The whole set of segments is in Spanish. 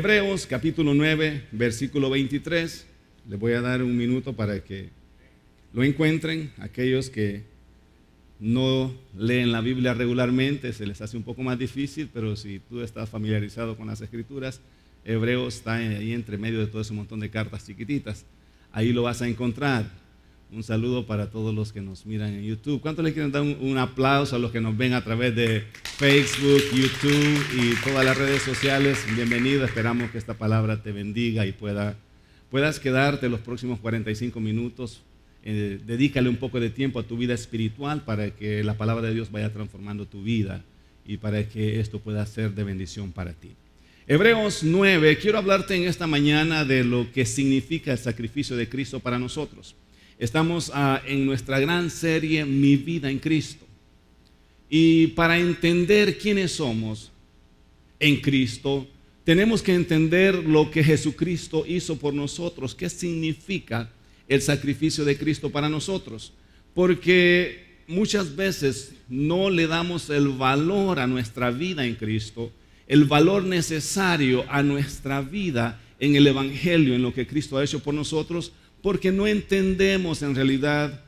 Hebreos capítulo 9, versículo 23. Les voy a dar un minuto para que lo encuentren. Aquellos que no leen la Biblia regularmente, se les hace un poco más difícil, pero si tú estás familiarizado con las Escrituras, Hebreos está ahí entre medio de todo ese montón de cartas chiquititas. Ahí lo vas a encontrar. Un saludo para todos los que nos miran en YouTube. ¿Cuántos le quieren dar un aplauso a los que nos ven a través de Facebook, YouTube y todas las redes sociales? Bienvenido, esperamos que esta palabra te bendiga y puedas quedarte los próximos 45 minutos. Dedícale un poco de tiempo a tu vida espiritual para que la palabra de Dios vaya transformando tu vida y para que esto pueda ser de bendición para ti. Hebreos 9, quiero hablarte en esta mañana de lo que significa el sacrificio de Cristo para nosotros. Estamos en nuestra gran serie Mi vida en Cristo. Y para entender quiénes somos en Cristo, tenemos que entender lo que Jesucristo hizo por nosotros. ¿Qué significa el sacrificio de Cristo para nosotros? Porque muchas veces no le damos el valor a nuestra vida en Cristo, el valor necesario a nuestra vida en el Evangelio, en lo que Cristo ha hecho por nosotros, porque no entendemos en realidad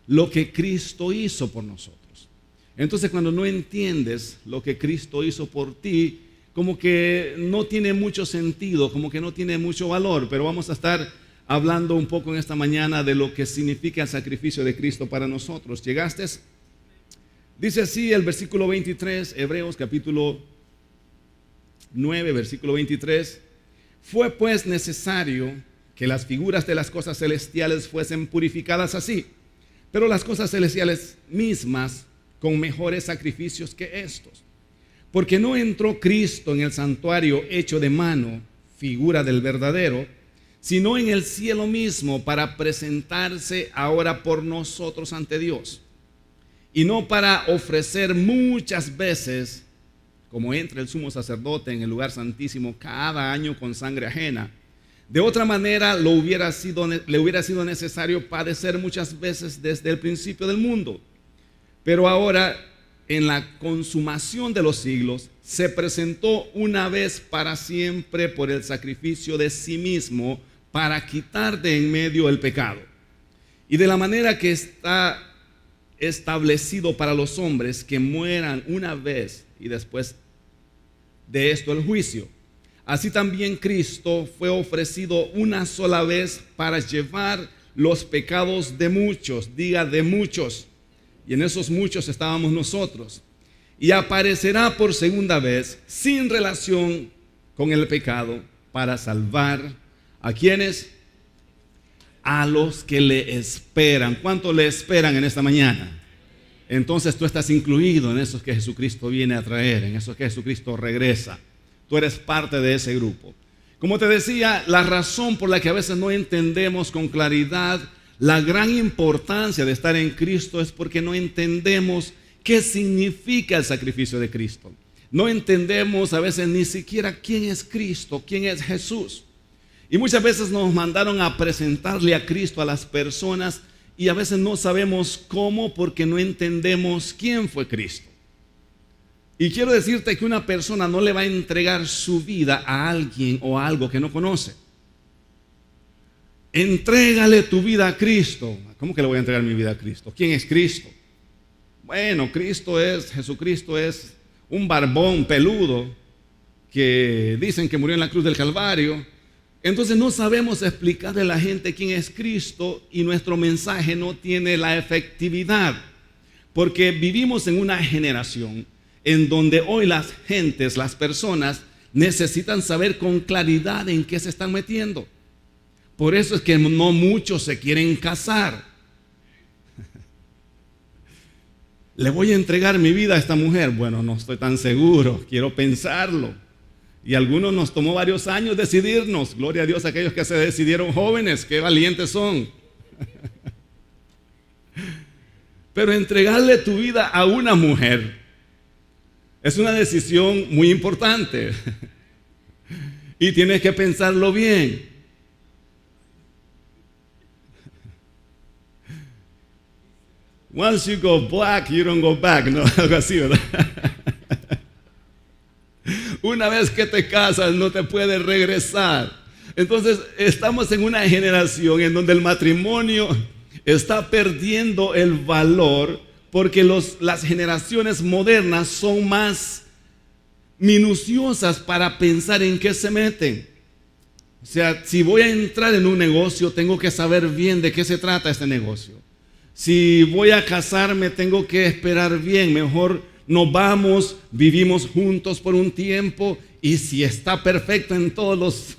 lo que Cristo hizo por nosotros. Entonces, cuando no entiendes lo que Cristo hizo por ti, como que no tiene mucho sentido, como que no tiene mucho valor. Pero vamos a estar hablando un poco en esta mañana de lo que significa el sacrificio de Cristo para nosotros. ¿Llegaste? Dice así el versículo 23, Hebreos capítulo 9, versículo 23. Fue pues necesario que las figuras de las cosas celestiales fuesen purificadas así, pero las cosas celestiales mismas con mejores sacrificios que estos. Porque no entró Cristo en el santuario hecho de mano, figura del verdadero, sino en el cielo mismo para presentarse ahora por nosotros ante Dios. Y no para ofrecer muchas veces, como entra el sumo sacerdote en el lugar santísimo cada año con sangre ajena. De otra manera le hubiera sido necesario padecer muchas veces desde el principio del mundo. Pero ahora, en la consumación de los siglos, se presentó una vez para siempre por el sacrificio de sí mismo para quitar de en medio el pecado. Y de la manera que está establecido para los hombres que mueran una vez y después de esto el juicio. Así también Cristo fue ofrecido una sola vez para llevar los pecados de muchos, diga de muchos, y en esos muchos estábamos nosotros, y aparecerá por segunda vez sin relación con el pecado para salvar a quienes, a los que le esperan. ¿Cuánto le esperan en esta mañana? Entonces tú estás incluido en esos que Jesucristo viene a traer, en esos que Jesucristo regresa. Tú eres parte de ese grupo. Como te decía, la razón por la que a veces no entendemos con claridad la gran importancia de estar en Cristo es porque no entendemos qué significa el sacrificio de Cristo. No entendemos a veces ni siquiera quién es Cristo, quién es Jesús. Y muchas veces nos mandaron a presentarle a Cristo a las personas y a veces no sabemos cómo porque no entendemos quién fue Cristo. Y quiero decirte que una persona no le va a entregar su vida a alguien o a algo que no conoce. Entrégale tu vida a Cristo. ¿Cómo que le voy a entregar mi vida a Cristo? ¿Quién es Cristo? Bueno, Jesucristo es un barbón peludo que dicen que murió en la cruz del Calvario. Entonces no sabemos explicarle a la gente quién es Cristo y nuestro mensaje no tiene la efectividad. Porque vivimos en una generación en donde hoy las personas necesitan saber con claridad en qué se están metiendo. Por eso es que no muchos se quieren casar. ¿Le voy a entregar mi vida a esta mujer? Bueno, no estoy tan seguro, quiero pensarlo. Y a algunos nos tomó varios años decidirnos. Gloria a Dios a aquellos que se decidieron jóvenes, qué valientes son. Pero entregarle tu vida a una mujer es una decisión muy importante y tienes que pensarlo bien. Once you go black, you don't go back, ¿no? Algo así, ¿verdad? Una vez que te casas no te puedes regresar. Entonces estamos en una generación en donde el matrimonio está perdiendo el valor porque las generaciones modernas son más minuciosas para pensar en qué se meten. O sea, si voy a entrar en un negocio, tengo que saber bien de qué se trata este negocio. Si voy a casarme, tengo que esperar bien. Mejor nos vamos, vivimos juntos por un tiempo, y si está perfecto en todos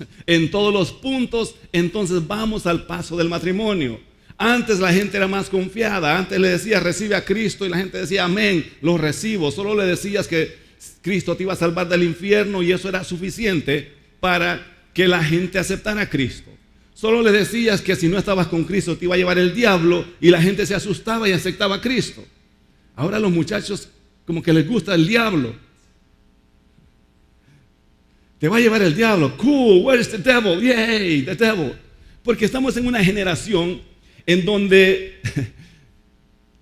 los puntos, entonces vamos al paso del matrimonio. Antes la gente era más confiada. Antes le decías, recibe a Cristo, y la gente decía, amén, lo recibo. Solo le decías que Cristo te iba a salvar del infierno, y eso era suficiente para que la gente aceptara a Cristo. Solo le decías que si no estabas con Cristo te iba a llevar el diablo, y la gente se asustaba y aceptaba a Cristo. Ahora a los muchachos como que les gusta el diablo. Te va a llevar el diablo. Cool, where's the devil? Yay, the devil. Porque estamos en una generación en donde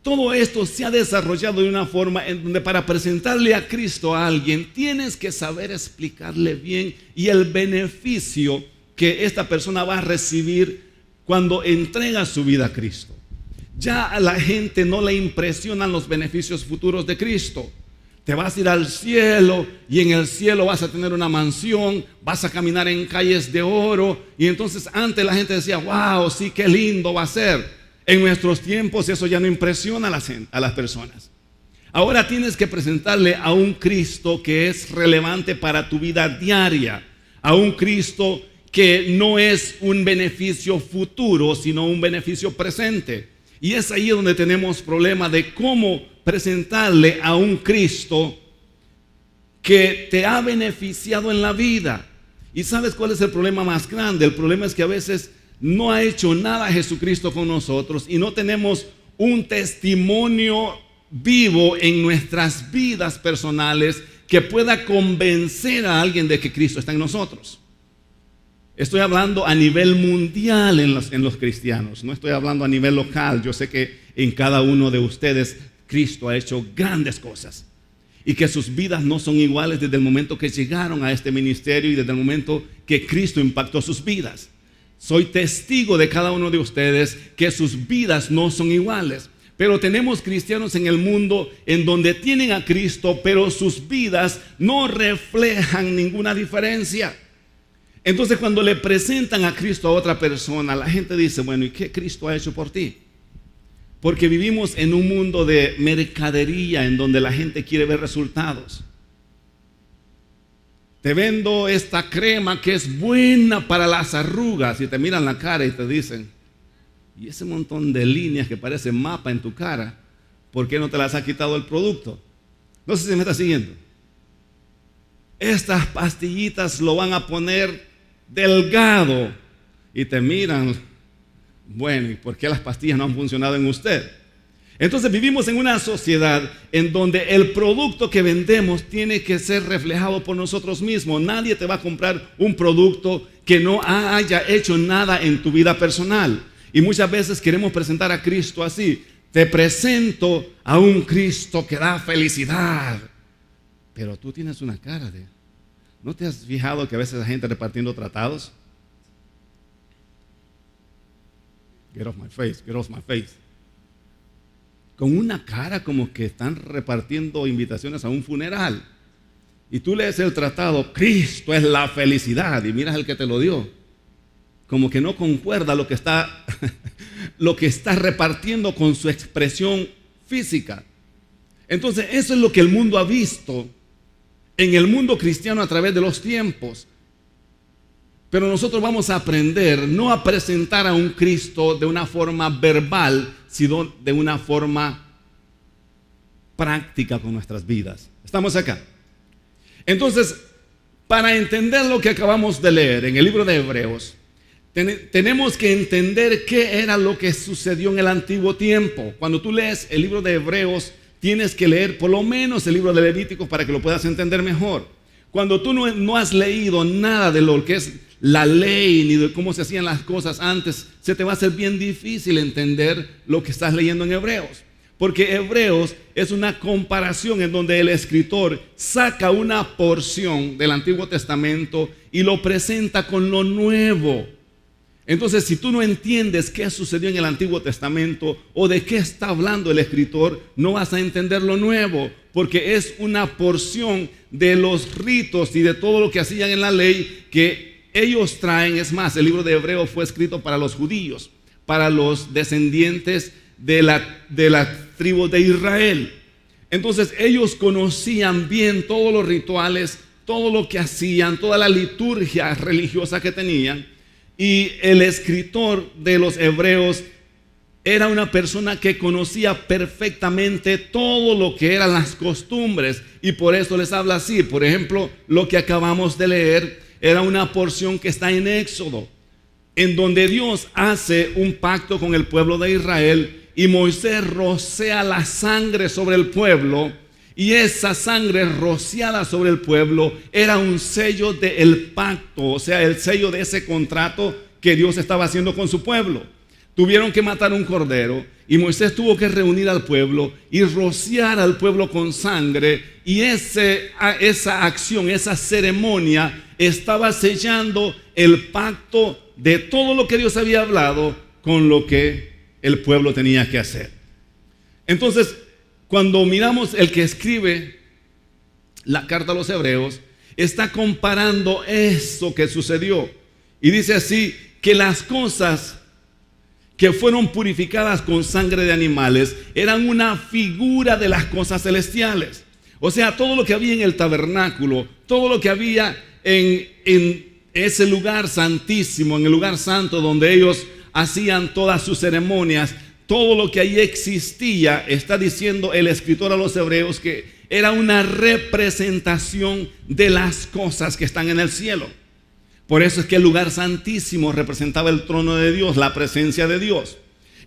todo esto se ha desarrollado de una forma en donde para presentarle a Cristo a alguien tienes que saber explicarle bien y el beneficio que esta persona va a recibir cuando entrega su vida a Cristo. Ya a la gente no le impresionan los beneficios futuros de Cristo. Te vas a ir al cielo, y en el cielo vas a tener una mansión, vas a caminar en calles de oro. Y entonces antes la gente decía, wow, sí, qué lindo va a ser. En nuestros tiempos eso ya no impresiona a las personas. Ahora tienes que presentarle a un Cristo que es relevante para tu vida diaria, a un Cristo que no es un beneficio futuro, sino un beneficio presente. Y es ahí donde tenemos problema de cómo presentarle a un Cristo que te ha beneficiado en la vida. ¿Y sabes cuál es el problema más grande? El problema es que a veces no ha hecho nada Jesucristo con nosotros y no tenemos un testimonio vivo en nuestras vidas personales que pueda convencer a alguien de que Cristo está en nosotros. Estoy hablando a nivel mundial en los cristianos, no estoy hablando a nivel local. Yo sé que en cada uno de ustedes Cristo ha hecho grandes cosas y que sus vidas no son iguales desde el momento que llegaron a este ministerio y desde el momento que Cristo impactó sus vidas. Soy testigo de cada uno de ustedes que sus vidas no son iguales. Pero tenemos cristianos en el mundo en donde tienen a Cristo, pero sus vidas no reflejan ninguna diferencia. Entonces cuando le presentan a Cristo a otra persona, la gente dice, bueno, ¿y qué Cristo ha hecho por ti? Porque vivimos en un mundo de mercadería en donde la gente quiere ver resultados. Te vendo esta crema que es buena para las arrugas, y te miran la cara y te dicen, y ese montón de líneas que parecen mapa en tu cara, ¿por qué no te las ha quitado el producto? No sé si me está siguiendo. Estas pastillitas lo van a poner delgado, y te miran, bueno, ¿y por qué las pastillas no han funcionado en usted? Entonces vivimos en una sociedad en donde el producto que vendemos tiene que ser reflejado por nosotros mismos. Nadie te va a comprar un producto que no haya hecho nada en tu vida personal. Y muchas veces queremos presentar a Cristo así. Te presento a un Cristo que da felicidad, pero tú tienes una cara de... ¿No te has fijado que a veces la gente repartiendo tratados? Get off my face, get off my face. Con una cara como que están repartiendo invitaciones a un funeral. Y tú lees el tratado, Cristo es la felicidad, y miras al que te lo dio. Como que no concuerda lo que está repartiendo con su expresión física. Entonces eso es lo que el mundo ha visto en el mundo cristiano a través de los tiempos. Pero nosotros vamos a aprender no a presentar a un Cristo de una forma verbal, sino de una forma práctica con nuestras vidas. ¿Estamos acá? Entonces, para entender lo que acabamos de leer en el libro de Hebreos, tenemos que entender qué era lo que sucedió en el antiguo tiempo. Cuando tú lees el libro de Hebreos, tienes que leer por lo menos el libro de Levíticos para que lo puedas entender mejor. Cuando tú no has leído nada de lo que es la ley ni de cómo se hacían las cosas antes, se te va a hacer bien difícil entender lo que estás leyendo en Hebreos. porque Hebreos es una comparación en donde el escritor saca una porción del Antiguo Testamento y lo presenta con lo nuevo. Entonces, si tú no entiendes qué sucedió en el Antiguo Testamento o de qué está hablando el escritor, no vas a entender lo nuevo, porque es una porción de los ritos y de todo lo que hacían en la ley que ellos traen. Es más, el libro de Hebreos fue escrito para los judíos, para los descendientes de la tribu de Israel. Entonces ellos conocían bien todos los rituales, todo lo que hacían, toda la liturgia religiosa que tenían. Y el escritor de los Hebreos era una persona que conocía perfectamente todo lo que eran las costumbres, y por eso les habla así. Por ejemplo, lo que acabamos de leer era una porción que está en Éxodo, en donde Dios hace un pacto con el pueblo de Israel y Moisés rocea la sangre sobre el pueblo, y esa sangre rociada sobre el pueblo era un sello del pacto, o sea, el sello de ese contrato que Dios estaba haciendo con su pueblo. Tuvieron que matar un cordero y Moisés tuvo que reunir al pueblo y rociar al pueblo con sangre, y esa acción, esa ceremonia estaba sellando el pacto de todo lo que Dios había hablado con lo que el pueblo tenía que hacer. Entonces, cuando miramos el que escribe la carta a los Hebreos, está comparando eso que sucedió. Y dice así, que las cosas que fueron purificadas con sangre de animales eran una figura de las cosas celestiales. O sea, todo lo que había en el tabernáculo, todo lo que había en ese lugar santísimo, en el lugar santo donde ellos hacían todas sus ceremonias, todo lo que ahí existía, está diciendo el escritor a los Hebreos que era una representación de las cosas que están en el cielo. Por eso es que el lugar santísimo representaba el trono de Dios, la presencia de Dios.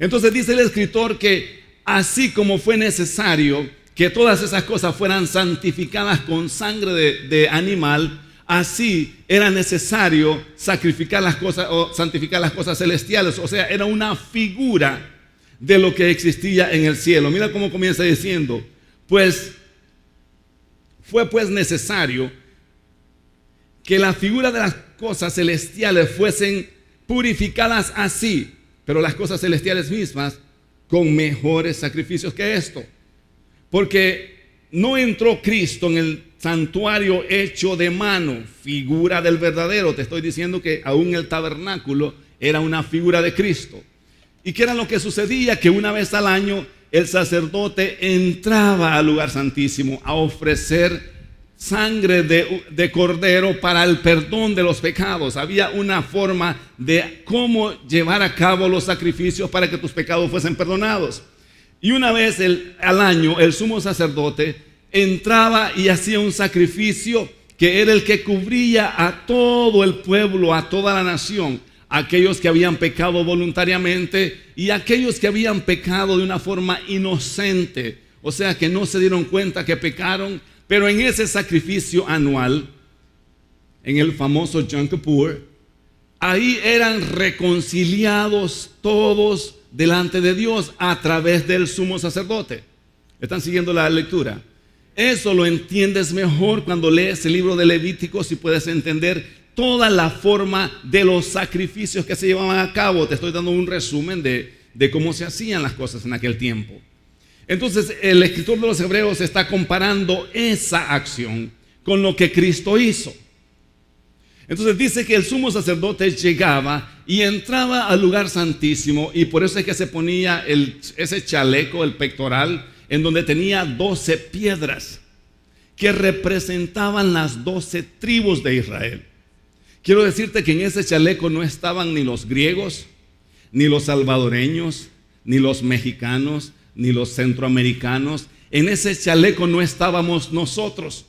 Entonces dice el escritor que así como fue necesario que todas esas cosas fueran santificadas con sangre de animal, así era necesario sacrificar las cosas o santificar las cosas celestiales. O sea, era una figura de lo que existía en el cielo. Mira cómo comienza diciendo, pues fue pues necesario que la figura de las cosas celestiales fuesen purificadas así, pero las cosas celestiales mismas con mejores sacrificios que esto, porque no entró Cristo en el santuario hecho de mano, figura del verdadero. Te estoy diciendo que aún el tabernáculo era una figura de Cristo. ¿Y qué era lo que sucedía? Que una vez al año el sacerdote entraba al lugar santísimo a ofrecer sangre de cordero para el perdón de los pecados. Había una forma de cómo llevar a cabo los sacrificios para que tus pecados fuesen perdonados. Y una vez al año el sumo sacerdote entraba y hacía un sacrificio que era el que cubría a todo el pueblo, a toda la nación, aquellos que habían pecado voluntariamente y aquellos que habían pecado de una forma inocente, o sea que no se dieron cuenta que pecaron. Pero en ese sacrificio anual, en el famoso Yom Kippur, ahí eran reconciliados todos delante de Dios a través del sumo sacerdote. ¿Están siguiendo la lectura? Eso lo entiendes mejor cuando lees el libro de Levíticos y puedes entender toda la forma de los sacrificios que se llevaban a cabo. Te estoy dando un resumen de cómo se hacían las cosas en aquel tiempo. Entonces el escritor de los Hebreos está comparando esa acción con lo que Cristo hizo. Entonces dice que el sumo sacerdote llegaba y entraba al lugar santísimo, y por eso es que se ponía ese chaleco, el pectoral, en donde tenía 12 piedras que representaban las 12 tribus de Israel. Quiero decirte que en ese chaleco no estaban ni los griegos, ni los salvadoreños, ni los mexicanos, ni los centroamericanos. En ese chaleco no estábamos nosotros,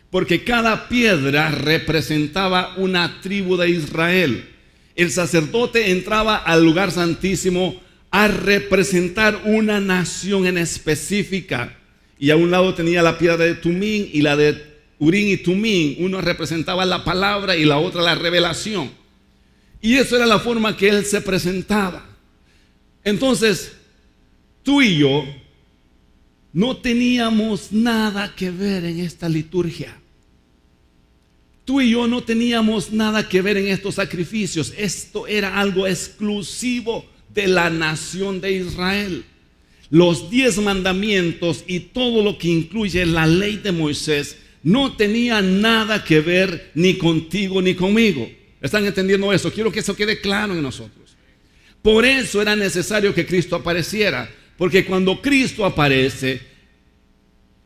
porque cada piedra representaba una tribu de Israel. El sacerdote entraba al lugar santísimo a representar una nación en específica, y a un lado tenía la piedra de Tumín y la de Urín y Tumín. Uno representaba la palabra y la otra la revelación, y eso era la forma que él se presentaba. Entonces tú y yo no teníamos nada que ver en esta liturgia. Tú y yo no teníamos nada que ver en estos sacrificios. Esto era algo exclusivo de la nación de Israel. Los 10 mandamientos y todo lo que incluye la ley de Moisés no tenía nada que ver ni contigo ni conmigo. ¿Están entendiendo eso? Quiero que eso quede claro en nosotros. Por eso era necesario que Cristo apareciera, porque cuando Cristo aparece,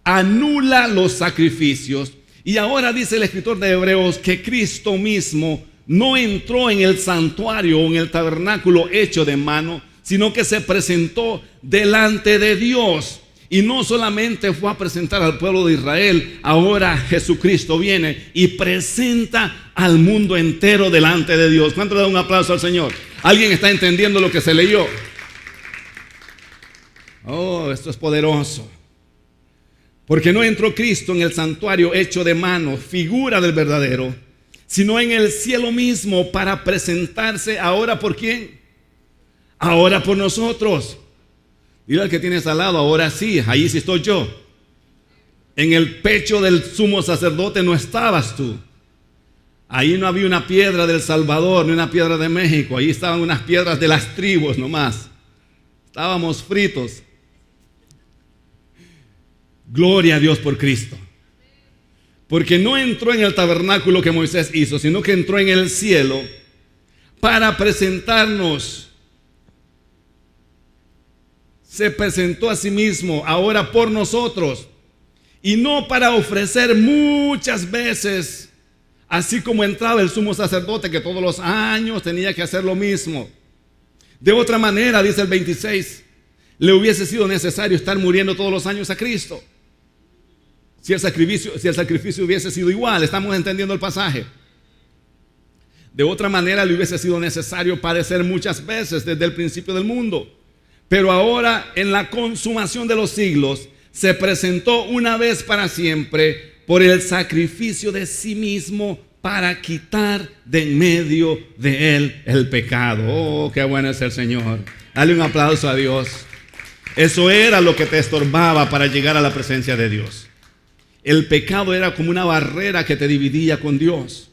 anula los sacrificios. Y ahora dice el escritor de Hebreos que Cristo mismo no entró en el santuario o en el tabernáculo hecho de mano, sino que se presentó delante de Dios. Y no solamente fue a presentar al pueblo de Israel, ahora Jesucristo viene y presenta al mundo entero delante de Dios. ¿Cuánto le da un aplauso al Señor? ¿Alguien está entendiendo lo que se leyó? Oh, esto es poderoso. Porque no entró Cristo en el santuario hecho de mano, figura del verdadero, sino en el cielo mismo para presentarse ahora ¿por quién? Ahora por nosotros. Dile al que tienes al lado, ahora sí, ahí sí estoy yo. En el pecho del sumo sacerdote no estabas tú. Ahí no había una piedra del Salvador, ni una piedra de México. Ahí estaban unas piedras de las tribus nomás. Estábamos fritos. Gloria a Dios por Cristo. Porque no entró en el tabernáculo que Moisés hizo, sino que entró en el cielo para presentarnos. Se presentó a sí mismo ahora por nosotros, y no para ofrecer muchas veces, así como entraba el sumo sacerdote que todos los años tenía que hacer lo mismo. De otra manera, dice el 26, le hubiese sido necesario estar muriendo todos los años a Cristo. Si el sacrificio hubiese sido igual, estamos entendiendo el pasaje. De otra manera, le hubiese sido necesario padecer muchas veces desde el principio del mundo. Pero ahora, en la consumación de los siglos, se presentó una vez para siempre por el sacrificio de sí mismo para quitar de en medio de él el pecado. Oh, qué bueno es el Señor. Dale un aplauso a Dios. Eso era lo que te estorbaba para llegar a la presencia de Dios. El pecado era como una barrera que te dividía con Dios.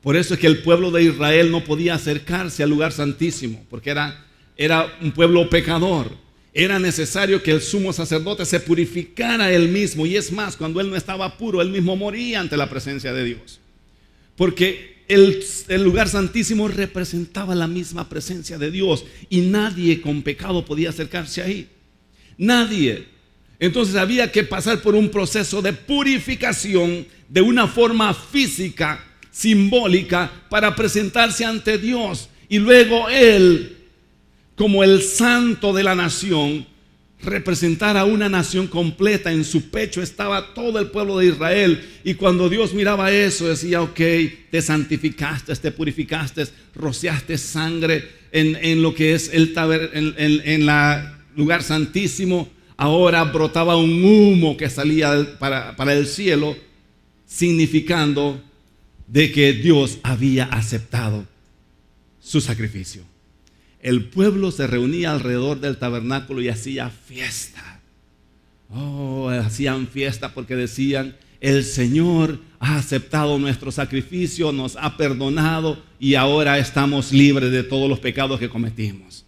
Por eso es que el pueblo de Israel no podía acercarse al lugar santísimo, porque era un pueblo pecador. Era necesario que el sumo sacerdote se purificara él mismo. Y es más, cuando él no estaba puro, él mismo moría ante la presencia de Dios. Porque el lugar santísimo representaba la misma presencia de Dios. Y nadie con pecado podía acercarse ahí. Nadie. Entonces había que pasar por un proceso de purificación de una forma física, simbólica, para presentarse ante Dios. Y luego él, como el santo de la nación, representar a una nación completa. En su pecho estaba todo el pueblo de Israel. Y cuando Dios miraba eso, decía: ok, te santificaste, te purificaste, rociaste sangre en lo que es en la lugar santísimo. Ahora brotaba un humo que salía para el cielo, significando de que Dios había aceptado su sacrificio. El pueblo se reunía alrededor del tabernáculo y hacía fiesta. Oh, hacían fiesta porque decían: el Señor ha aceptado nuestro sacrificio, nos ha perdonado y ahora estamos libres de todos los pecados que cometimos.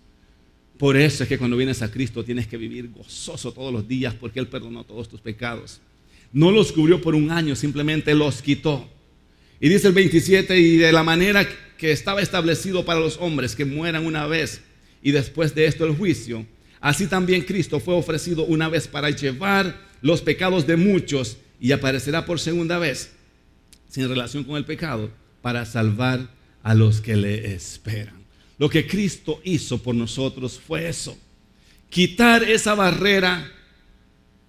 Por eso es que cuando vienes a Cristo tienes que vivir gozoso todos los días, porque Él perdonó todos tus pecados. No los cubrió por un año, simplemente los quitó. Y dice el 27, y de la manera que estaba establecido para los hombres que mueran una vez y después de esto el juicio, así también Cristo fue ofrecido una vez para llevar los pecados de muchos, y aparecerá por segunda vez sin relación con el pecado para salvar a los que le esperan. Lo que Cristo hizo por nosotros fue eso: quitar esa barrera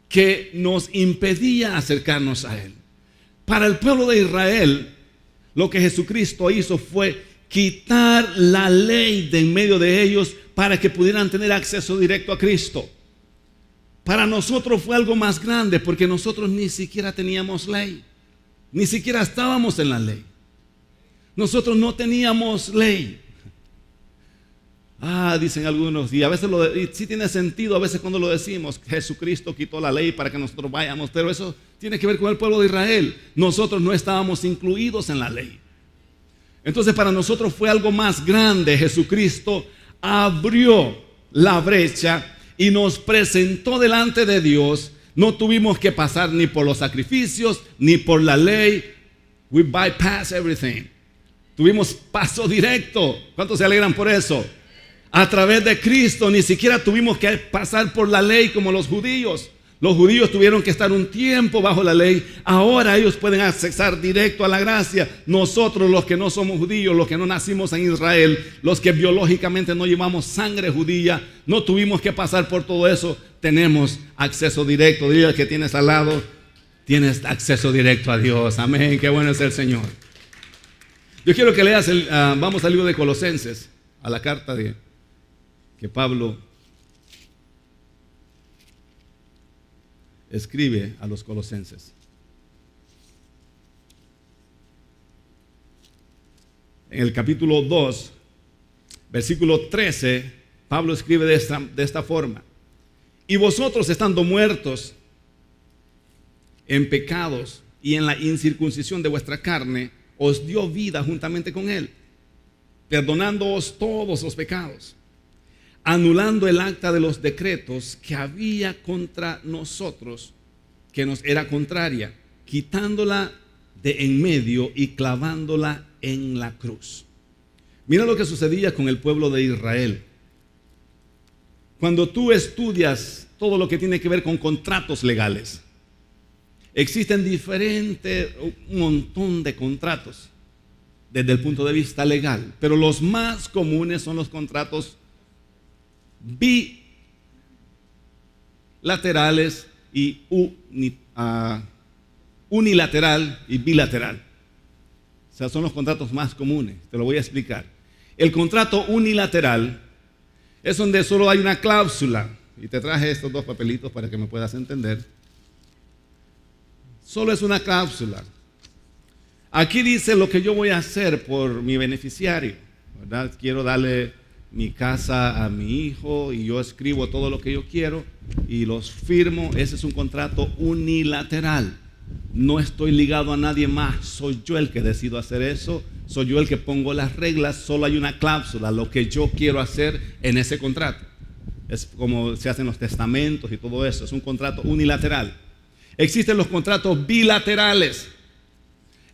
que nos impedía acercarnos a Él. Para el pueblo de Israel, lo que Jesucristo hizo fue quitar la ley de en medio de ellos para que pudieran tener acceso directo a Cristo. Para nosotros fue algo más grande, porque nosotros ni siquiera teníamos ley, ni siquiera estábamos en la ley. Nosotros no teníamos ley. Dicen algunos, y a veces y sí tiene sentido a veces cuando lo decimos, Jesucristo quitó la ley para que nosotros vayamos, pero eso tiene que ver con el pueblo de Israel. Nosotros no estábamos incluidos en la ley. Entonces para nosotros fue algo más grande. Jesucristo abrió la brecha y nos presentó delante de Dios. No tuvimos que pasar ni por los sacrificios, ni por la ley. We bypass everything. Tuvimos paso directo. ¿Cuántos se alegran por eso? A través de Cristo, ni siquiera tuvimos que pasar por la ley como los judíos. Los judíos tuvieron que estar un tiempo bajo la ley. Ahora ellos pueden accesar directo a la gracia. Nosotros, los que no somos judíos, los que no nacimos en Israel, los que biológicamente no llevamos sangre judía, no tuvimos que pasar por todo eso. Tenemos acceso directo. Dile al que tienes al lado, tienes acceso directo a Dios. Amén, qué bueno es el Señor. Yo quiero que leas, vamos al libro de Colosenses, a la carta que Pablo escribe a los colosenses. En el capítulo 2, versículo 13, Pablo escribe de esta forma: y vosotros, estando muertos en pecados y en la incircuncisión de vuestra carne, os dio vida juntamente con él, perdonándoos todos los pecados, anulando el acta de los decretos que había contra nosotros, que nos era contraria, quitándola de en medio y clavándola en la cruz. Mira lo que sucedía con el pueblo de Israel. Cuando tú estudias todo lo que tiene que ver con contratos legales, existen un montón de contratos desde el punto de vista legal, pero los más comunes son los contratos bilaterales y unilateral y bilateral. O sea, son los contratos más comunes. Te lo voy a explicar. El contrato unilateral es donde solo hay una cláusula, y te traje estos dos papelitos para que me puedas entender. Solo es una cláusula. Aquí dice lo que yo voy a hacer por mi beneficiario, ¿verdad? Quiero darle mi casa a mi hijo y yo escribo todo lo que yo quiero y los firmo. Ese es un contrato unilateral. No estoy ligado a nadie más. Soy yo el que decido hacer eso. Soy yo el que pongo las reglas. Solo hay una cláusula, lo que yo quiero hacer en ese contrato. Es como se hacen los testamentos y todo eso. Es un contrato unilateral. Existen los contratos bilaterales,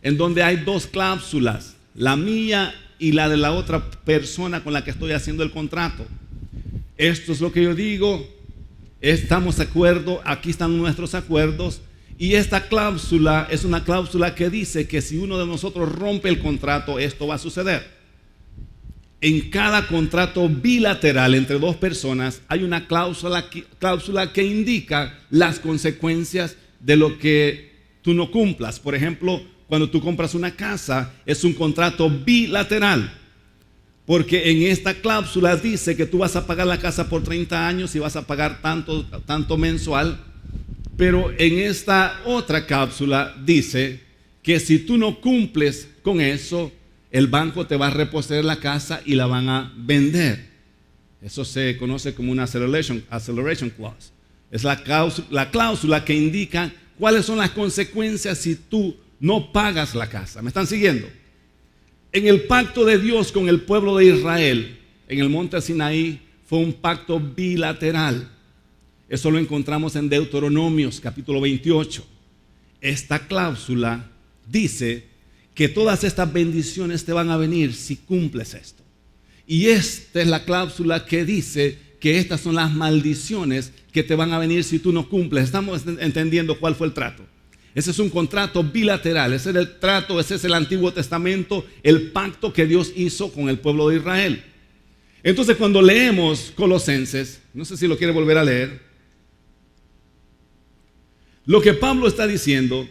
en donde hay dos cláusulas, la mía y la de la otra persona con la que estoy haciendo el contrato. Esto es lo que yo digo, estamos de acuerdo, aquí están nuestros acuerdos, y esta cláusula es una cláusula que dice que si uno de nosotros rompe el contrato, esto va a suceder. En cada contrato bilateral entre dos personas hay una cláusula que indica las consecuencias de lo que tú no cumplas. Por ejemplo, cuando tú compras una casa, es un contrato bilateral, porque en esta cláusula dice que tú vas a pagar la casa por 30 años y vas a pagar tanto mensual, pero en esta otra cláusula dice que si tú no cumples con eso, el banco te va a reposeer la casa y la van a vender. Eso se conoce como una acceleration clause. Es la cláusula que indica cuáles son las consecuencias si tú no pagas la casa. ¿Me están siguiendo? En el pacto de Dios con el pueblo de Israel, en el monte Sinaí, fue un pacto bilateral. Eso lo encontramos en Deuteronomios capítulo 28. Esta cláusula dice que todas estas bendiciones te van a venir si cumples esto. Y esta es la cláusula que dice que estas son las maldiciones que te van a venir si tú no cumples. Estamos entendiendo cuál fue el trato. Ese es un contrato bilateral, ese es el trato, ese es el Antiguo Testamento, el pacto que Dios hizo con el pueblo de Israel. Entonces cuando leemos Colosenses, no sé si lo quiere volver a leer, lo que Pablo está diciendo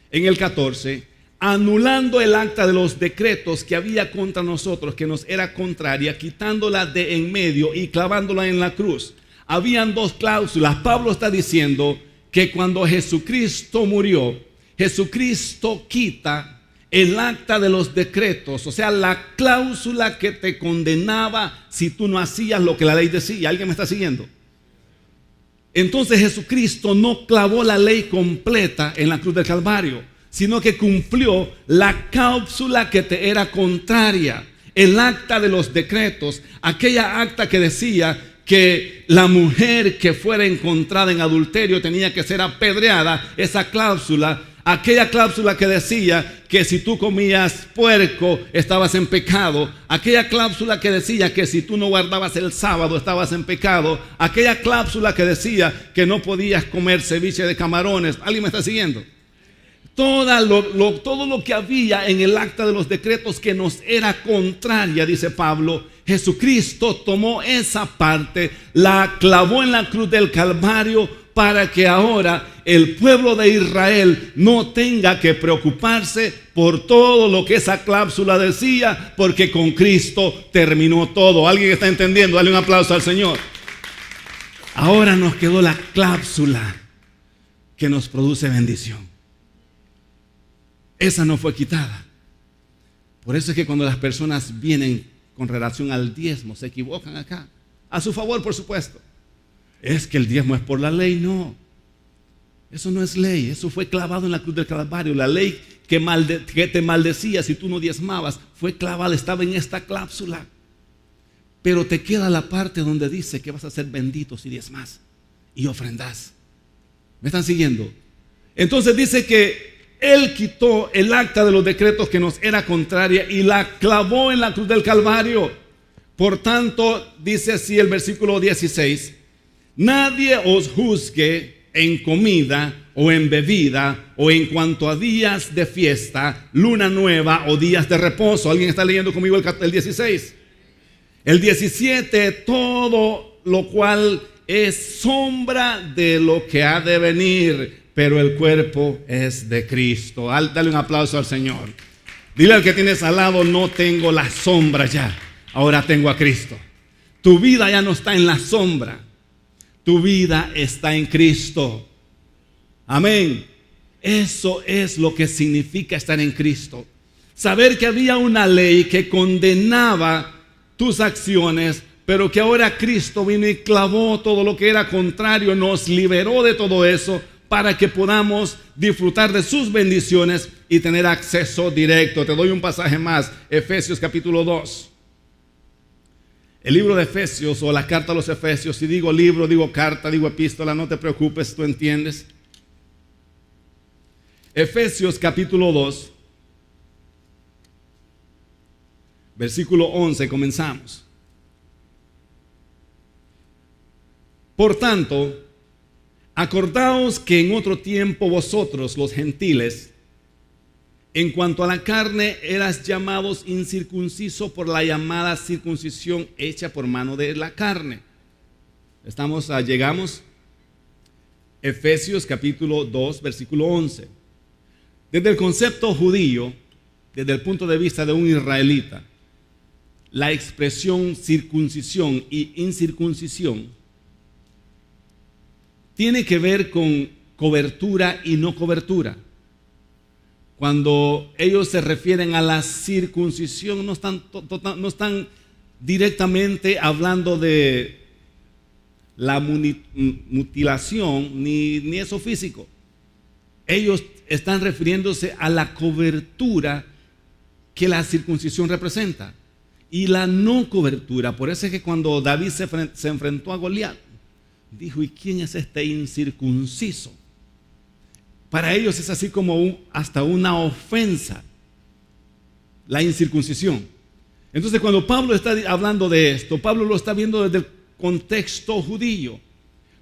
en el 14, anulando el acta de los decretos que había contra nosotros, que nos era contraria, quitándola de en medio y clavándola en la cruz. Habían dos cláusulas. Pablo está diciendo que cuando Jesucristo murió, Jesucristo quita el acta de los decretos, o sea, la cláusula que te condenaba si tú no hacías lo que la ley decía. ¿Alguien me está siguiendo? Entonces Jesucristo no clavó la ley completa en la cruz del Calvario, sino que cumplió la cláusula que te era contraria, el acta de los decretos, aquella acta que decía que la mujer que fuera encontrada en adulterio tenía que ser apedreada. Esa cláusula, aquella cláusula que decía que si tú comías puerco estabas en pecado, aquella cláusula que decía que si tú no guardabas el sábado estabas en pecado, aquella cláusula que decía que no podías comer ceviche de camarones. ¿Alguien me está siguiendo? Todo lo que había en el acta de los decretos que nos era contraria, dice Pablo, Jesucristo tomó esa parte, la clavó en la cruz del Calvario para que ahora el pueblo de Israel no tenga que preocuparse por todo lo que esa cláusula decía, porque con Cristo terminó todo. ¿Alguien está entendiendo? Dale un aplauso al Señor. Ahora nos quedó la cláusula que nos produce bendición. Esa no fue quitada. Por eso es que cuando las personas vienen con relación al diezmo, se equivocan acá. A su favor, por supuesto. Es que el diezmo es por la ley. No. Eso no es ley. Eso fue clavado en la cruz del Calvario. La ley que te maldecía si tú no diezmabas fue clavada, estaba en esta cláusula. Pero te queda la parte donde dice que vas a ser bendito si diezmas y ofrendas. ¿Me están siguiendo? Entonces dice que Él quitó el acta de los decretos que nos era contraria y la clavó en la cruz del Calvario. Por tanto, dice así el versículo 16: nadie os juzgue en comida o en bebida o en cuanto a días de fiesta, luna nueva o días de reposo. ¿Alguien está leyendo conmigo el 16? El 17: todo lo cual es sombra de lo que ha de venir, pero el cuerpo es de Cristo. Dale un aplauso al Señor. Dile al que tienes al lado: no tengo la sombra ya, ahora tengo a Cristo. Tu vida ya no está en la sombra, tu vida está en Cristo. Amén. Eso es lo que significa estar en Cristo. Saber que había una ley que condenaba tus acciones, pero que ahora Cristo vino y clavó todo lo que era contrario, nos liberó de todo eso, para que podamos disfrutar de sus bendiciones y tener acceso directo. Te doy un pasaje más, Efesios capítulo 2. El libro de Efesios, o la carta a los Efesios. Si digo libro, digo carta, digo epístola, no te preocupes, tú entiendes. Efesios capítulo 2, versículo 11, comenzamos. Por tanto, acordaos que en otro tiempo vosotros, los gentiles, en cuanto a la carne, eras llamados incircunciso por la llamada circuncisión hecha por mano de la carne. Llegamos Efesios capítulo 2, versículo 11. Desde el concepto judío, desde el punto de vista de un israelita, la expresión circuncisión y incircuncisión tiene que ver con cobertura y no cobertura. Cuando ellos se refieren a la circuncisión, no están directamente hablando de la mutilación ni eso físico. Ellos están refiriéndose a la cobertura que la circuncisión representa y la no cobertura. Por eso es que cuando David se enfrentó a Goliat, dijo: ¿y quién es este incircunciso? Para ellos es así como hasta una ofensa, la incircuncisión. Entonces, cuando Pablo está hablando de esto, Pablo lo está viendo desde el contexto judío.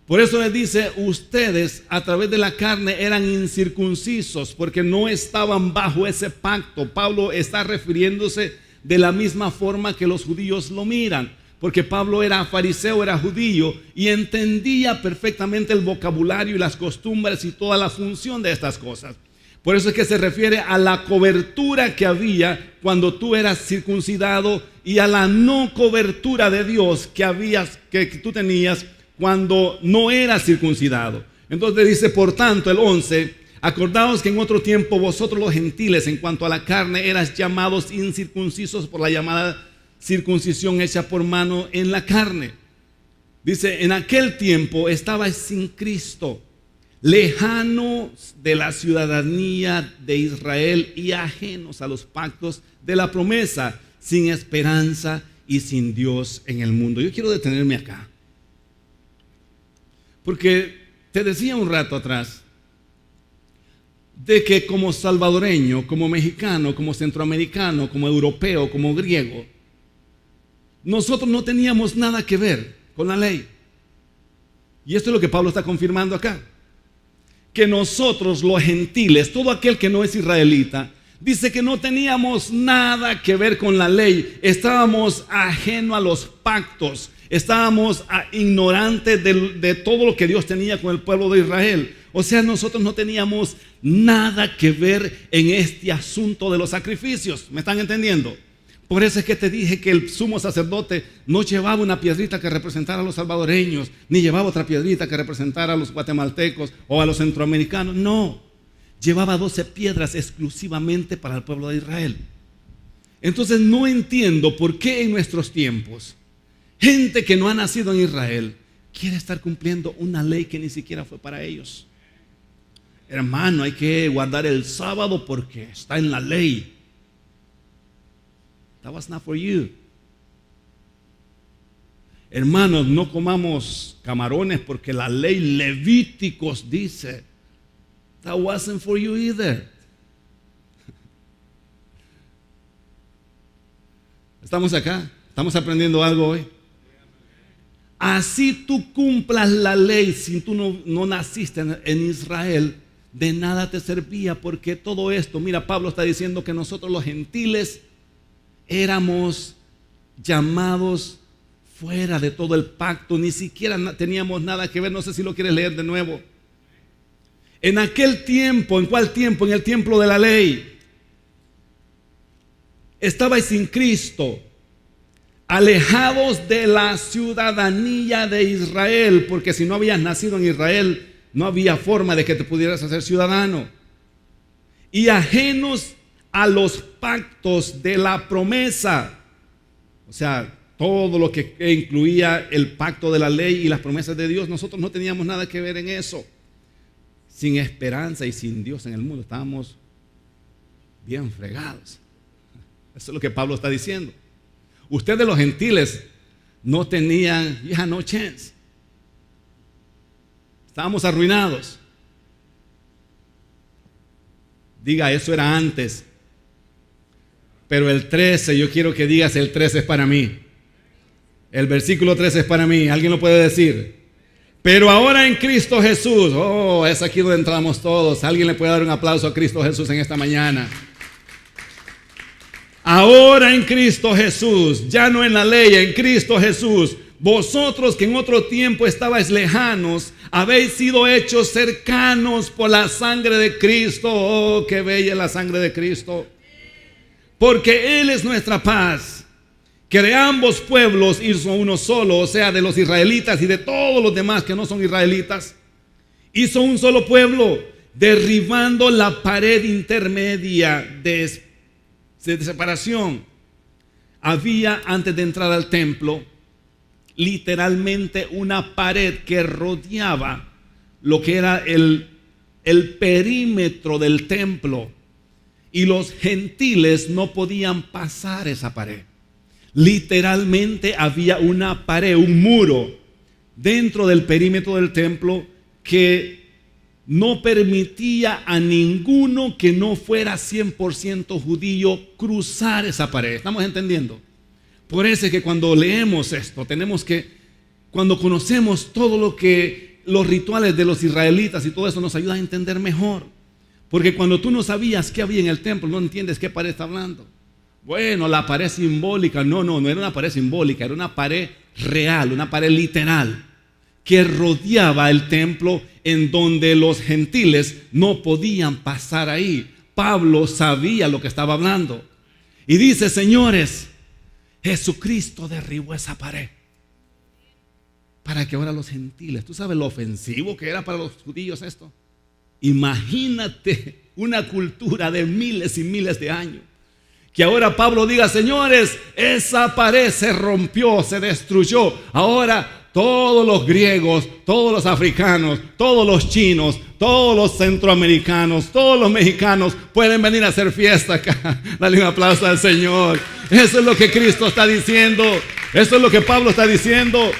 Por eso les dice: ustedes a través de la carne eran incircuncisos, porque no estaban bajo ese pacto. Pablo está refiriéndose de la misma forma que los judíos lo miran, porque Pablo era fariseo, era judío y entendía perfectamente el vocabulario y las costumbres y toda la función de estas cosas. Por eso es que se refiere a la cobertura que había cuando tú eras circuncidado y a la no cobertura de Dios que tú tenías cuando no eras circuncidado. Entonces dice, por tanto, el 11: Acordaos que en otro tiempo vosotros los gentiles, en cuanto a la carne, eras llamados incircuncisos por la llamada circuncisión hecha por mano en la carne. Dice, en aquel tiempo estabais sin Cristo, lejanos de la ciudadanía de Israel y ajenos a los pactos de la promesa, sin esperanza y sin Dios en el mundo. Yo quiero detenerme acá, porque te decía un rato atrás de que como salvadoreño, como mexicano, como centroamericano, como europeo, como griego, nosotros no teníamos nada que ver con la ley. Y esto es lo que Pablo está confirmando acá, que nosotros los gentiles, todo aquel que no es israelita, dice que no teníamos nada que ver con la ley. Estábamos ajenos a los pactos, estábamos ignorantes de todo lo que Dios tenía con el pueblo de Israel. O sea, nosotros no teníamos nada que ver en este asunto de los sacrificios. ¿Me están entendiendo? Por eso es que te dije que el sumo sacerdote no llevaba una piedrita que representara a los salvadoreños, ni llevaba otra piedrita que representara a los guatemaltecos o a los centroamericanos. No, llevaba 12 piedras exclusivamente para el pueblo de Israel. Entonces no entiendo por qué en nuestros tiempos gente que no ha nacido en Israel quiere estar cumpliendo una ley que ni siquiera fue para ellos. Hermano, hay que guardar el sábado porque está en la ley. That was not for you. Hermanos, no comamos camarones porque la ley Levíticos dice. That wasn't for you either. ¿Estamos acá? ¿Estamos aprendiendo algo hoy? Así tú cumplas la ley, si tú no naciste en Israel, de nada te servía, porque todo esto, mira, Pablo está diciendo que nosotros los gentiles éramos llamados fuera de todo el pacto, ni siquiera teníamos nada que ver. No sé si lo quieres leer de nuevo. En aquel tiempo, ¿en cuál tiempo? En el tiempo de la ley. Estabais sin Cristo, alejados de la ciudadanía de Israel, porque si no habías nacido en Israel, no había forma de que te pudieras hacer ciudadano. Y ajenos a los pactos de la promesa. O sea, todo lo que incluía el pacto de la ley y las promesas de Dios, nosotros no teníamos nada que ver en eso. Sin esperanza y sin Dios en el mundo, estábamos bien fregados. Eso es lo que Pablo está diciendo. Ustedes los gentiles no tenían, you had no chance. Estábamos arruinados. Diga, eso era antes. Pero el 13, yo quiero que digas, el 13 es para mí. El versículo 13 es para mí. ¿Alguien lo puede decir? Pero ahora en Cristo Jesús. Oh, es aquí donde entramos todos. ¿Alguien le puede dar un aplauso a Cristo Jesús en esta mañana? Ahora en Cristo Jesús, ya no en la ley, en Cristo Jesús, vosotros que en otro tiempo estabais lejanos, habéis sido hechos cercanos por la sangre de Cristo. Oh, qué bella es la sangre de Cristo. Porque Él es nuestra paz, que de ambos pueblos hizo uno solo, o sea, de los israelitas y de todos los demás que no son israelitas, hizo un solo pueblo, derribando la pared intermedia de separación. Había, antes de entrar al templo, literalmente una pared que rodeaba lo que era el perímetro del templo, y los gentiles no podían pasar esa pared. Literalmente había una pared, un muro dentro del perímetro del templo que no permitía a ninguno que no fuera 100% judío cruzar esa pared. ¿Estamos entendiendo? Por eso es que cuando leemos esto, tenemos que, cuando conocemos todo lo que los rituales de los israelitas y todo eso, nos ayuda a entender mejor. Porque cuando tú no sabías qué había en el templo, no entiendes qué pared está hablando. Bueno, la pared simbólica, no era una pared simbólica, era una pared real, una pared literal que rodeaba el templo, en donde los gentiles no podían pasar ahí. Pablo sabía lo que estaba hablando y dice: señores, Jesucristo derribó esa pared para que ahora los gentiles, tú sabes lo ofensivo que era para los judíos esto. Imagínate una cultura de miles y miles de años. Que ahora Pablo diga, señores, esa pared se rompió, se destruyó. Ahora todos los griegos, todos los africanos, todos los chinos, todos los centroamericanos, todos los mexicanos pueden venir a hacer fiesta acá. Dale un aplauso al Señor. Eso es lo que Cristo está diciendo. Eso es lo que Pablo está diciendo.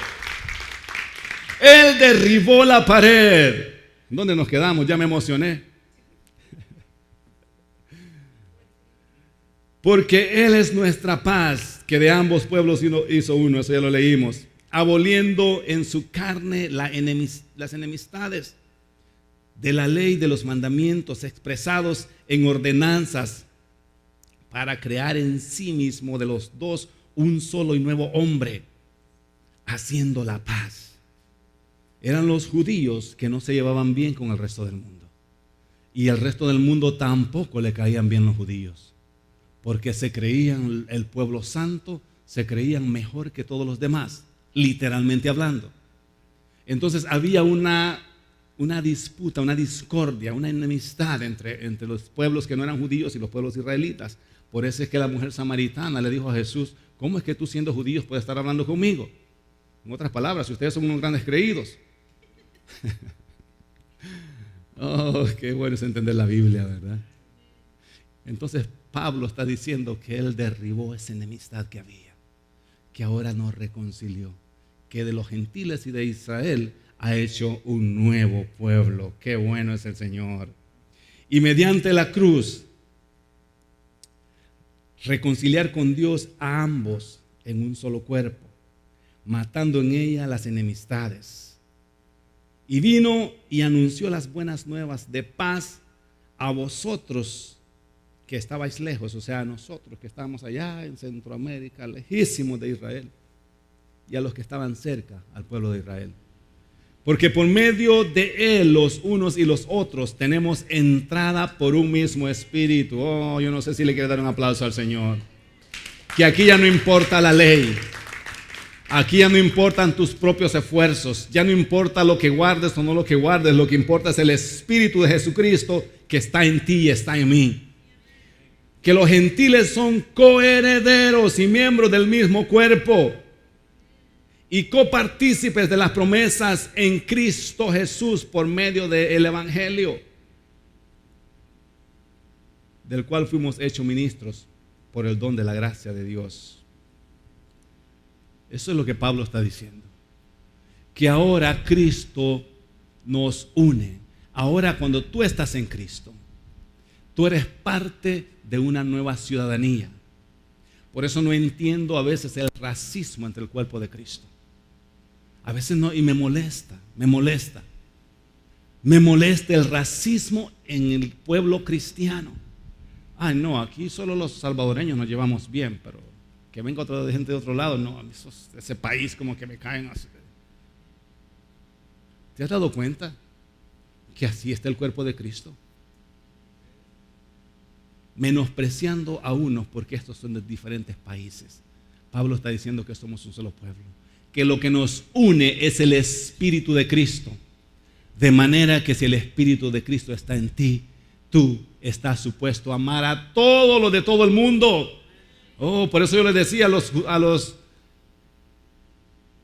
Él derribó la pared. ¿Dónde nos quedamos? Ya me emocioné. Porque Él es nuestra paz, que de ambos pueblos hizo uno, eso ya lo leímos, aboliendo en su carne las enemistades de la ley de los mandamientos expresados en ordenanzas, para crear en sí mismo de los dos un solo y nuevo hombre, haciendo la paz. Eran los judíos que no se llevaban bien con el resto del mundo, y el resto del mundo tampoco le caían bien los judíos, porque se creían el pueblo santo, se creían mejor que todos los demás, literalmente hablando. Entonces había una disputa, una discordia, una enemistad entre los pueblos que no eran judíos y los pueblos israelitas. Por eso es que la mujer samaritana le dijo a Jesús, ¿cómo es que tú, siendo judíos, puedes estar hablando conmigo? En otras palabras, si ustedes son unos grandes creídos. Oh, qué bueno es entender la Biblia, ¿verdad? Entonces Pablo está diciendo que Él derribó esa enemistad que había, que ahora nos reconcilió, que de los gentiles y de Israel ha hecho un nuevo pueblo. Qué bueno es el Señor. Y mediante la cruz, reconciliar con Dios a ambos en un solo cuerpo, matando en ella las enemistades. Y vino y anunció las buenas nuevas de paz a vosotros que estabais lejos, o sea, a nosotros que estábamos allá en Centroamérica, lejísimos de Israel, y a los que estaban cerca, al pueblo de Israel. Porque por medio de Él, los unos y los otros, tenemos entrada por un mismo espíritu. Oh, yo no sé si le quiere dar un aplauso al Señor. Que aquí ya no importa la ley. Aquí ya no importan tus propios esfuerzos. Ya no importa lo que guardes o no lo que guardes. Lo que importa es el Espíritu de Jesucristo que está en ti y está en mí. Que los gentiles son coherederos y miembros del mismo cuerpo y copartícipes de las promesas en Cristo Jesús por medio del Evangelio, del cual fuimos hechos ministros por el don de la gracia de Dios. Eso es lo que Pablo está diciendo, que ahora Cristo nos une. Ahora, cuando tú estás en Cristo, tú eres parte de una nueva ciudadanía. Por eso no entiendo a veces el racismo entre el cuerpo de Cristo. A veces no, y me molesta el racismo en el pueblo cristiano. Ay, no, aquí solo los salvadoreños nos llevamos bien, pero que venga otra gente de otro lado, no, ese país como que me caen así. ¿Te has dado cuenta que así está el cuerpo de Cristo? Menospreciando a unos porque estos son de diferentes países. Pablo está diciendo que somos un solo pueblo, que lo que nos une es el Espíritu de Cristo, de manera que si el Espíritu de Cristo está en ti, tú estás supuesto a amar a todos los de todo el mundo. Oh, por eso yo les decía a los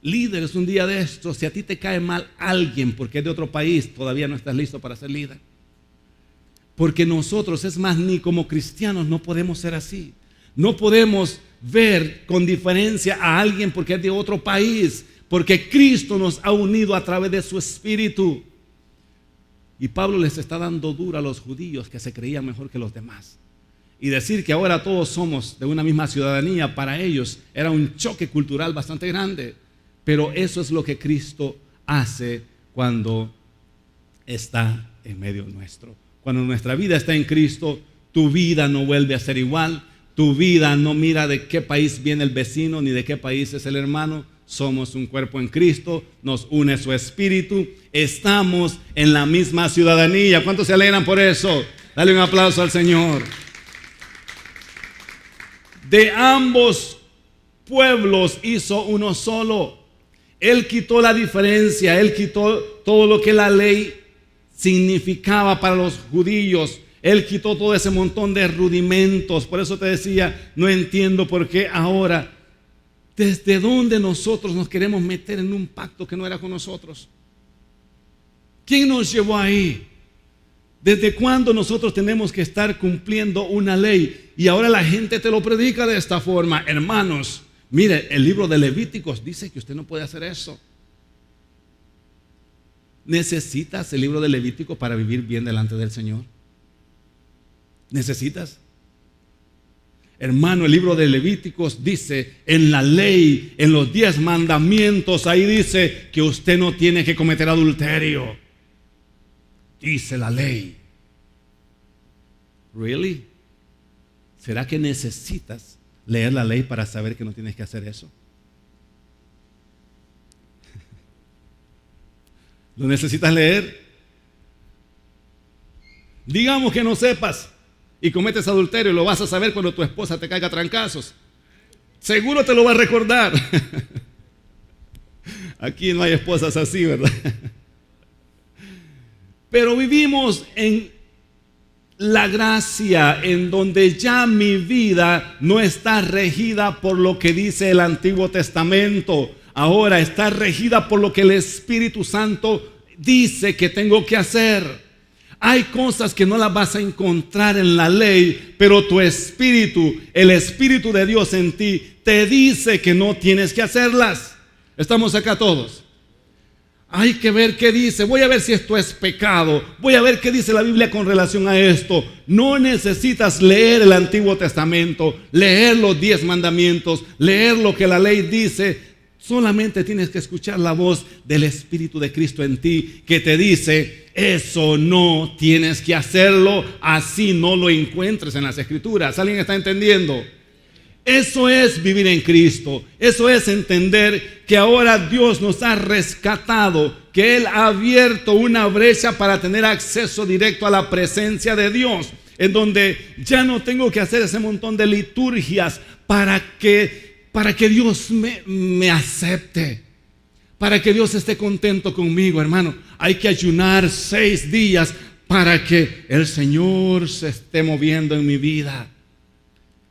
líderes un día de estos, si a ti te cae mal alguien porque es de otro país, todavía no estás listo para ser líder. Porque nosotros, es más, ni como cristianos no podemos ser así. No podemos ver con diferencia a alguien porque es de otro país, porque Cristo nos ha unido a través de su Espíritu. Y Pablo les está dando duro a los judíos que se creían mejor que los demás. Y decir que ahora todos somos de una misma ciudadanía, para ellos era un choque cultural bastante grande. Pero eso es lo que Cristo hace cuando está en medio nuestro. Cuando nuestra vida está en Cristo, tu vida no vuelve a ser igual. Tu vida no mira de qué país viene el vecino ni de qué país es el hermano. Somos un cuerpo en Cristo, nos une su Espíritu, estamos en la misma ciudadanía. ¿Cuántos se alegran por eso? Dale un aplauso al Señor. De ambos pueblos hizo uno solo. Él quitó la diferencia, Él quitó todo lo que la ley significaba para los judíos. Él quitó todo ese montón de rudimentos. Por eso te decía, no entiendo por qué ahora, ¿desde dónde nosotros nos queremos meter en un pacto que no era con nosotros? ¿Quién nos llevó ahí? ¿Desde cuándo nosotros tenemos que estar cumpliendo una ley? Y ahora la gente te lo predica de esta forma. Hermanos, mire, el libro de Levíticos dice que usted no puede hacer eso. ¿Necesitas el libro de Levítico para vivir bien delante del Señor? ¿Necesitas? Hermano, el libro de Levíticos dice, en la ley, en los 10 mandamientos, ahí dice que usted no tiene que cometer adulterio. Dice la ley. ¿Really? ¿Será que necesitas leer la ley para saber que no tienes que hacer eso? ¿Lo necesitas leer? Digamos que no sepas y cometes adulterio, lo vas a saber cuando tu esposa te caiga a trancazos. Seguro te lo va a recordar. Aquí no hay esposas así, ¿verdad? Pero vivimos en la gracia en donde ya mi vida no está regida por lo que dice el Antiguo Testamento. Ahora está regida por lo que el Espíritu Santo dice que tengo que hacer. Hay cosas que no las vas a encontrar en la ley, pero tu espíritu, el Espíritu de Dios en ti, te dice que no tienes que hacerlas. ¿Estamos acá todos? Hay que ver qué dice. Voy a ver si esto es pecado. Voy a ver qué dice la Biblia con relación a esto. No necesitas leer el Antiguo Testamento, leer los 10 mandamientos, leer lo que la ley dice. Solamente tienes que escuchar la voz del Espíritu de Cristo en ti que te dice, eso no tienes que hacerlo, así no lo encuentres en las Escrituras. ¿Alguien está entendiendo? Eso es vivir en Cristo. Eso es entender que ahora Dios nos ha rescatado, que Él ha abierto una brecha para tener acceso directo a la presencia de Dios, en donde ya no tengo que hacer ese montón de liturgias para que Dios me acepte, para que Dios esté contento conmigo, hermano. Hay que ayunar 6 días para que el Señor se esté moviendo en mi vida.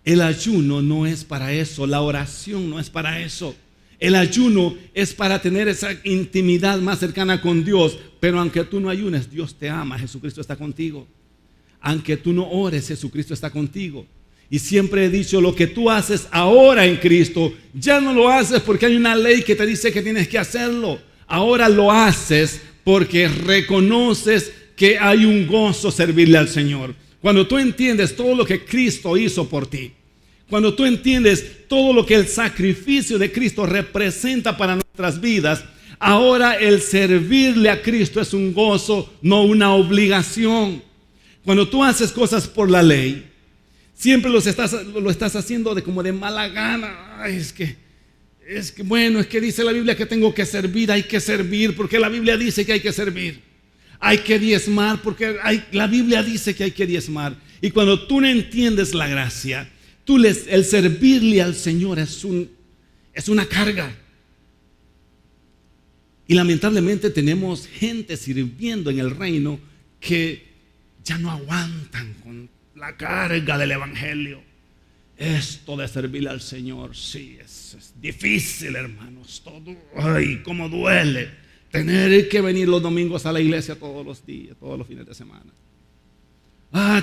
El ayuno no es para eso, la oración no es para eso. El ayuno es para tener esa intimidad más cercana con Dios. Pero aunque tú no ayunes, Dios te ama, Jesucristo está contigo. Aunque tú no ores, Jesucristo está contigo. Y siempre he dicho, lo que tú haces ahora en Cristo, ya no lo haces porque hay una ley que te dice que tienes que hacerlo. Ahora lo haces porque reconoces que hay un gozo servirle al Señor. Cuando tú entiendes todo lo que Cristo hizo por ti, cuando tú entiendes todo lo que el sacrificio de Cristo representa para nuestras vidas, ahora el servirle a Cristo es un gozo, no una obligación. Cuando tú haces cosas por la ley, siempre lo estás haciendo de mala gana. Ay, es que bueno, es que dice la Biblia que tengo que servir, hay que servir porque la Biblia dice que hay que servir. Hay que diezmar porque la Biblia dice que hay que diezmar. Y cuando tú no entiendes la gracia, el servirle al Señor es una carga. Y lamentablemente tenemos gente sirviendo en el reino que ya no aguantan con la carga del evangelio. Esto de servirle al Señor, sí, es difícil, hermanos. Ay, cómo duele tener que venir los domingos a la iglesia todos los días, todos los fines de semana.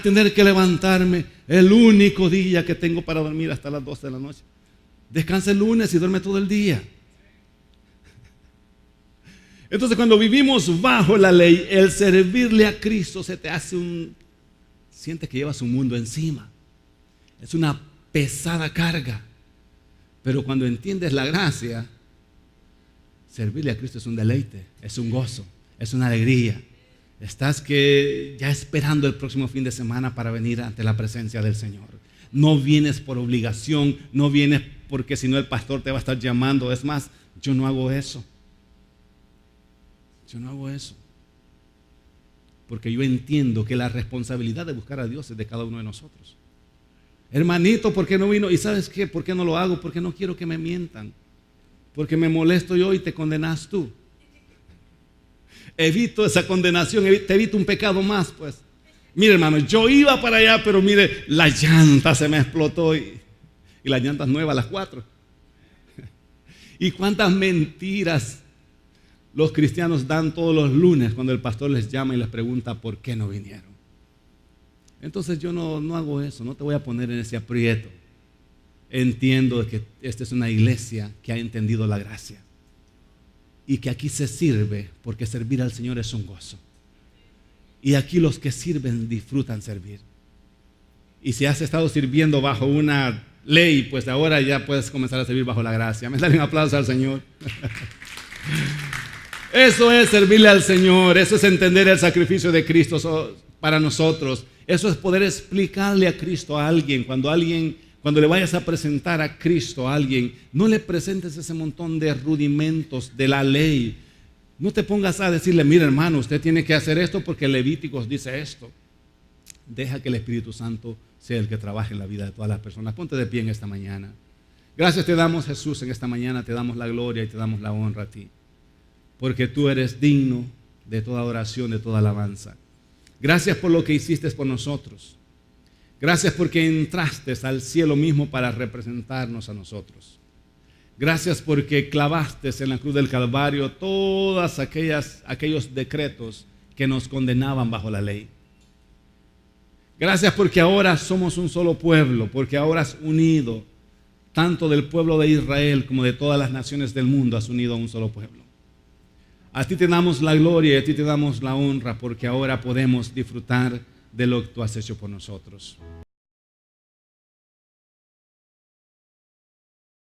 Tener que levantarme el único día que tengo para dormir hasta las 12 de la noche. Descansa el lunes y duerme todo el día. Entonces, cuando vivimos bajo la ley, el servirle a Cristo se te hace sientes que llevas un mundo encima. Es una pesada carga. Pero cuando entiendes la gracia, servirle a Cristo es un deleite, es un gozo, es una alegría. Estás ya esperando el próximo fin de semana para venir ante la presencia del Señor. No vienes por obligación, no vienes porque si no el pastor te va a estar llamando. Es más, yo no hago eso. Yo no hago eso. Porque yo entiendo que la responsabilidad de buscar a Dios es de cada uno de nosotros. Hermanito, ¿por qué no vino? ¿Y sabes qué? ¿Por qué no lo hago? Porque no quiero que me mientan. Porque me molesto yo y te condenas tú. Evito esa condenación, te evito un pecado más, pues. Mire, hermano, yo iba para allá, pero mire, la llanta se me explotó y la llanta es nueva a las 4. Y cuántas mentiras los cristianos dan todos los lunes cuando el pastor les llama y les pregunta por qué no vinieron. Entonces yo no hago eso, no te voy a poner en ese aprieto. Entiendo que esta es una iglesia que ha entendido la gracia y que aquí se sirve porque servir al Señor es un gozo. Y aquí los que sirven disfrutan servir. Y si has estado sirviendo bajo una ley, pues ahora ya puedes comenzar a servir bajo la gracia. Me dan un aplauso al Señor. Eso es servirle al Señor, eso es entender el sacrificio de Cristo para nosotros. Eso es poder explicarle a Cristo a alguien. Cuando le vayas a presentar a Cristo a alguien, no le presentes ese montón de rudimentos de la ley. No te pongas a decirle, mira hermano, usted tiene que hacer esto porque Levíticos dice esto. Deja que el Espíritu Santo sea el que trabaje en la vida de todas las personas. Ponte de pie en esta mañana. Gracias te damos, Jesús, en esta mañana te damos la gloria y te damos la honra a ti. Porque tú eres digno de toda oración, de toda alabanza. Gracias por lo que hiciste por nosotros. Gracias porque entraste al cielo mismo para representarnos a nosotros. Gracias porque clavaste en la cruz del Calvario todos aquellos decretos que nos condenaban bajo la ley. Gracias porque ahora somos un solo pueblo, porque ahora has unido tanto del pueblo de Israel como de todas las naciones del mundo, has unido a un solo pueblo. A ti te damos la gloria y a ti te damos la honra porque ahora podemos disfrutar de lo que tú has hecho por nosotros.